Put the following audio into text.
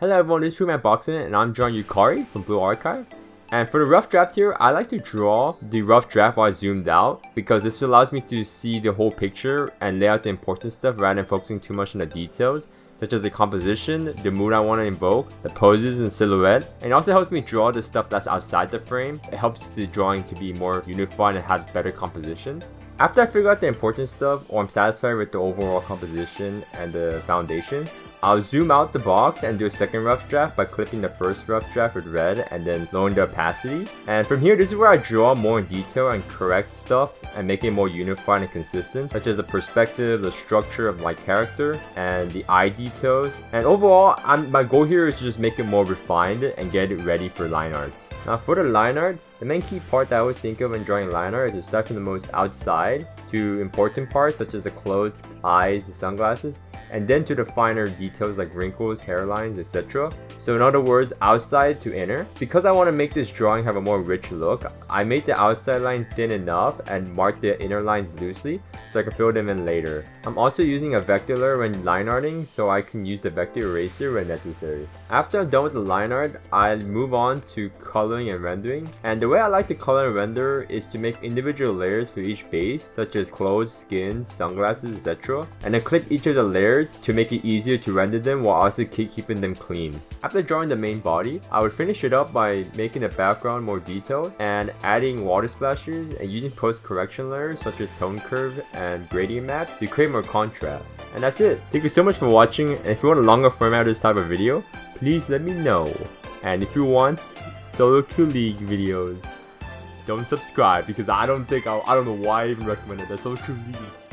Hello everyone, this is Pre-Man Boxing and I'm drawing Yukari from Blue Archive. And for the rough draft here, I like to draw the rough draft while zoomed out because this allows me to see the whole picture and lay out the important stuff rather than focusing too much on the details, such as the composition, the mood I want to invoke, the poses and silhouette. And it also helps me draw the stuff that's outside the frame. It helps the drawing to be more unified and has better composition. After I figure out the important stuff or I'm satisfied with the overall composition and the foundation, I'll zoom out the box and do a second rough draft by clipping the first rough draft with red and then lowering the opacity. And from here, this is where I draw more in detail and correct stuff and make it more unified and consistent, such as the perspective, the structure of my character, and the eye details. And overall, my goal here is to just make it more refined and get it ready for line art. Now for the line art, the main key part that I always think of when drawing line art is to start from the most outside to important parts such as the clothes, eyes, the sunglasses, and then to the finer details like wrinkles, hairlines, etc. So in other words, outside to inner. Because I want to make this drawing have a more rich look, I made the outside line thin enough and marked the inner lines loosely so I can fill them in later. I'm also using a vector when line arting so I can use the vector eraser when necessary. After I'm done with the line art, I'll move on to coloring and rendering. And the way I like to color and render is to make individual layers for each base, such as clothes, skin, sunglasses, etc. And then clip each of the layers to make it easier to render them while also keeping them clean. After drawing the main body, I would finish it up by making the background more detailed and adding water splashes and using post-correction layers such as tone curve and gradient map to create more contrast. And that's it. Thank you so much for watching, and if you want a longer format of this type of video, please let me know. And if you want solo queue league videos, don't subscribe because I don't know why I even recommend it. The solo queue league is